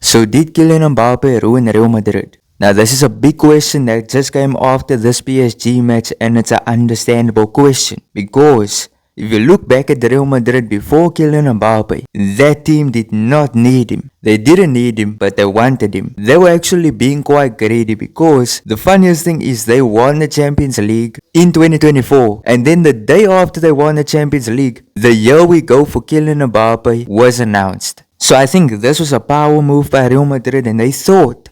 So did Kylian Mbappé ruin Real Madrid? Now this is a big question that just came after this PSG match, and it's an understandable question because if you look back at the Real Madrid before Kylian Mbappé, that team did not need him. They didn't need him, but they wanted him. They were actually being quite greedy because the funniest thing is they won the Champions League in 2024, and then the day after they won the Champions League, the year we go for Kylian Mbappé was announced. So I think this was a power move by Real Madrid, and they thought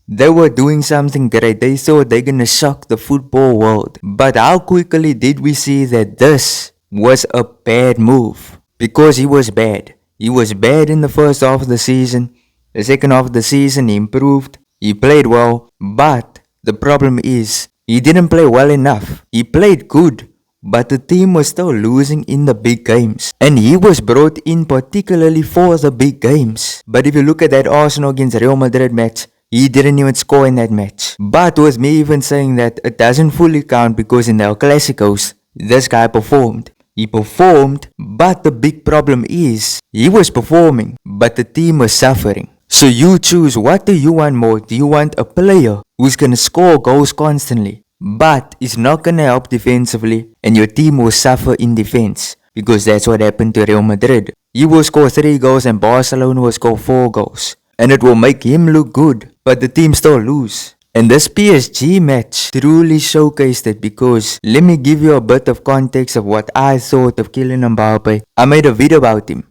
they were doing something great. They thought they're gonna shock the football world. But how quickly did we see that this was a bad move? Because he was bad. He was bad in the first half of the season. The second half of the season he improved. He played well. But the problem is he didn't play well enough. He played good, but the team was still losing in the big games. And he was brought in particularly for the big games. But if you look at that Arsenal against Real Madrid match, he didn't even score in that match. But with me even saying that, it doesn't fully count because in the El Clasicos, this guy performed. He performed, but the big problem is, he was performing, but the team was suffering. So you choose, what do you want more? Do you want a player who's gonna score goals constantly, but is not gonna help defensively, and your team will suffer in defense? Because that's what happened to Real Madrid. He will score 3 goals and Barcelona will score 4 goals. And it will make him look good, but the team still lose. And this PSG match truly showcased it because let me give you a bit of context of what I thought of Kylian Mbappé. I made a video about him.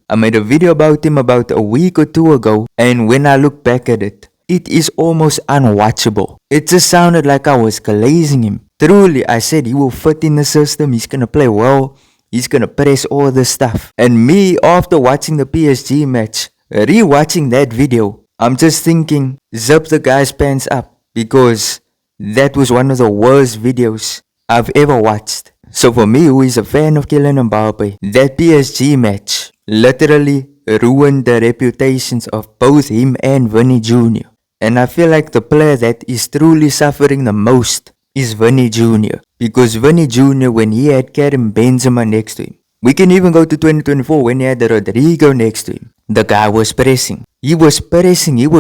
About a week or 2 ago, and when I look back at it, it is almost unwatchable. It just sounded like I was glazing him. Truly, I said he will fit in the system, he's gonna play well, he's gonna press all this stuff. And me, after watching the PSG match, rewatching that video, I'm just thinking, zip the guy's pants up, because that was one of the worst videos I've ever watched. So for me, who is a fan of Kylian Mbappé, that PSG match literally ruined the reputations of both him and Vinny Jr. And I feel like the player that is truly suffering the most is Vinny Jr. Because Vinny Jr., when he had Karim Benzema next to him, we can even go to 2024 when he had Rodrigo next to him, the guy was pressing. He was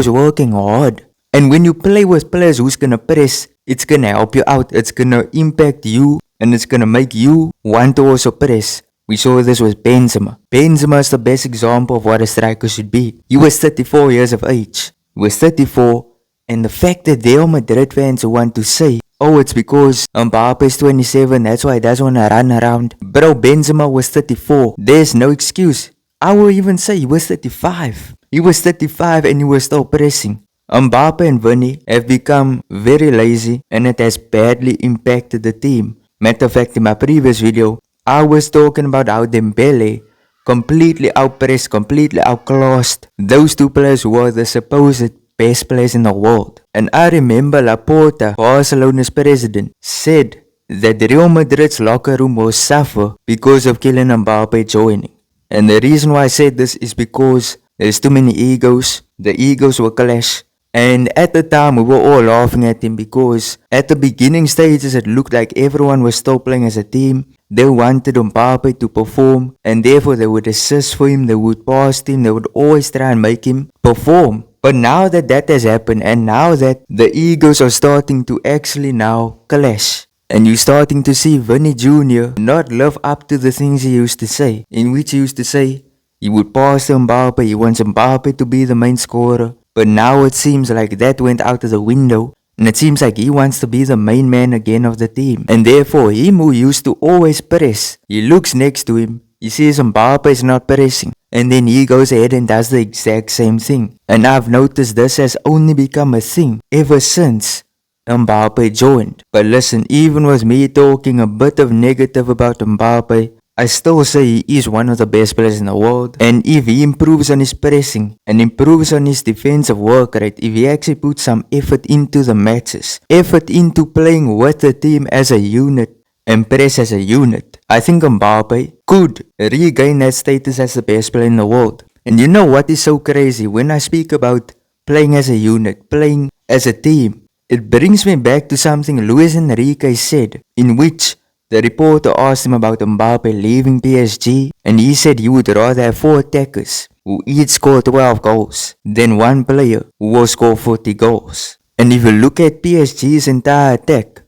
working hard. And when you play with players who's gonna press, it's gonna help you out. It's gonna impact you and it's gonna make you want to also press. We saw this with Benzema. Benzema is the best example of what a striker should be. He was 34 years of age. He was 34, and the fact that Real Madrid fans want to say, oh, it's because Mbappé is 27, that's why he doesn't want to run around. Bro, Benzema was 34. There's no excuse. I will even say he was 35. He was 35 and he was still pressing. Mbappé and Vinny have become very lazy and it has badly impacted the team. Matter of fact, in my previous video, I was talking about how Dembele completely outpressed, completely outclassed those 2 players who are the supposed best players in the world. And I remember Laporta, Barcelona's president, said that Real Madrid's locker room will suffer because of Kylian Mbappé joining. And the reason why I said this is because there's too many egos. The egos will clash. And at the time, we were all laughing at him because at the beginning stages, it looked like everyone was still playing as a team. They wanted Mbappé to perform, and therefore they would assist for him, they would pass him, they would always try and make him perform. But now that that has happened, and now that the egos are starting to actually now clash, and you're starting to see Vinny Jr. not live up to the things he used to say, in which he used to say he would pass to Mbappé, he wants Mbappé to be the main scorer. But now it seems like that went out of the window, and it seems like he wants to be the main man again of the team. And therefore, him who used to always press, he looks next to him, he sees Mbappé is not pressing, and then he goes ahead and does the exact same thing. And I've noticed this has only become a thing ever since Mbappé joined. But listen, even with me talking a bit of negative about Mbappé, I still say he is one of the best players in the world. And if he improves on his pressing and improves on his defensive work rate, if he actually puts some effort into the matches, effort into playing with the team as a unit and press as a unit, I think Mbappé could regain that status as the best player in the world. And you know what is so crazy? When I speak about playing as a unit, playing as a team, it brings me back to something Luis Enrique said, in which the reporter asked him about Mbappé leaving PSG, and he said he would rather have 4 attackers who each score 12 goals, then one player who will score 40 goals. And if you look at PSG's entire attack,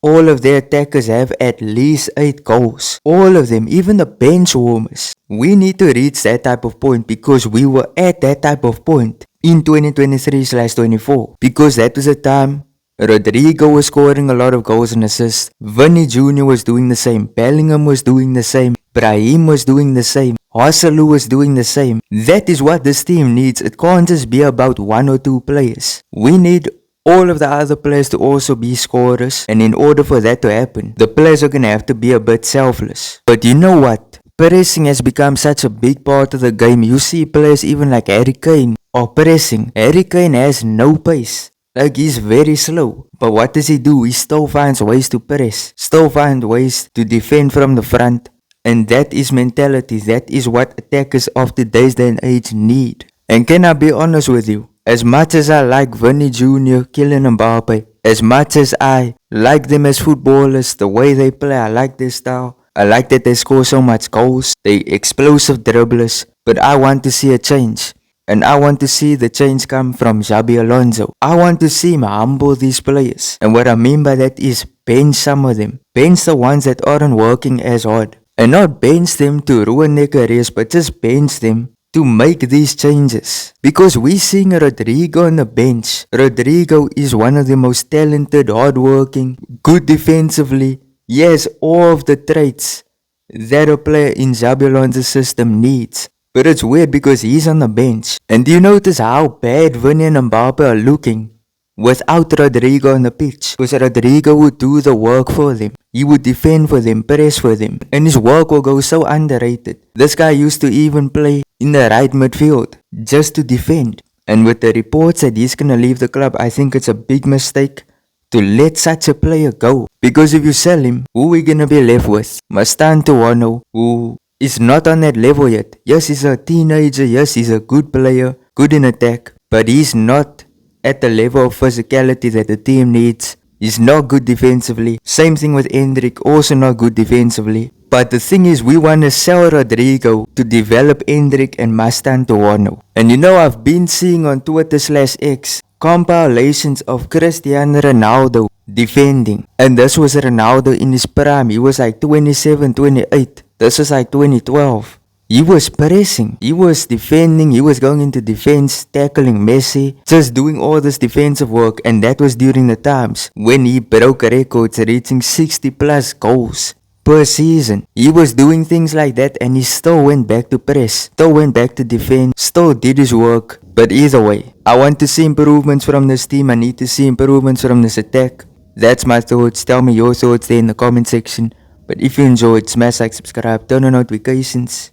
all of their attackers have at least 8 goals. All of them, even the bench warmers. We need to reach that type of point because we were at that type of point in 2023/24. Because that was a time Rodrigo was scoring a lot of goals and assists. Vinny Jr. was doing the same. Bellingham was doing the same. Brahim was doing the same. Hasselu was doing the same. That is what this team needs. It can't just be about 1 or 2 players. We need all of the other players to also be scorers, and in order for that to happen, the players are gonna have to be a bit selfless. But you know what? Pressing has become such a big part of the game. You see players even like Harry Kane are pressing. Harry Kane has no pace. Like, he's very slow. But what does he do? He still finds ways to press. Still finds ways to defend from the front. And that is mentality. That is what attackers of today's day and age need. And can I be honest with you? As much as I like Vinny Jr., Kylian Mbappé, as much as I like them as footballers, the way they play, I like their style. I like that they score so much goals. They explosive dribblers. But I want to see a change. And I want to see the change come from Xabi Alonso. I want to see him humble these players. And what I mean by that is bench some of them. Bench the ones that aren't working as hard. And not bench them to ruin their careers, but just bench them to make these changes. Because we seeing Rodrigo on the bench. Rodrigo is one of the most talented, hardworking, good defensively. He has all of the traits that a player in Xabi Alonso's system needs. But it's weird because he's on the bench. And do you notice how bad Vinny and Mbappé are looking without Rodrigo on the pitch? Because Rodrigo would do the work for them. He would defend for them, press for them. And his work will go so underrated. This guy used to even play in the right midfield just to defend. And with the reports that he's gonna leave the club, I think it's a big mistake to let such a player go. Because if you sell him, who are we gonna be left with? Mastantuono, who is not on that level yet. Yes, he's a teenager. Yes, he's a good player, good in attack. But he's not at the level of physicality that the team needs. He's not good defensively. Same thing with Endrick, also not good defensively. But the thing is, we want to sell Rodrigo to develop Endrick and Mastantuono. And you know, I've been seeing on Twitter/X compilations of Cristiano Ronaldo defending. And this was Ronaldo in his prime. He was like 27, 28. This was like 2012. He was pressing, he was defending, he was going into defense, tackling Messi, just doing all this defensive work. And that was during the times when he broke records, reaching 60 plus goals per season. He was doing things like that and he still went back to press, still went back to defend, still did his work. But either way, I want to see improvements from this team. I need to see improvements from this attack. That's my thoughts. Tell me your thoughts there in the comment section. But if you enjoyed, smash like, subscribe, turn on notifications.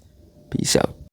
Peace out.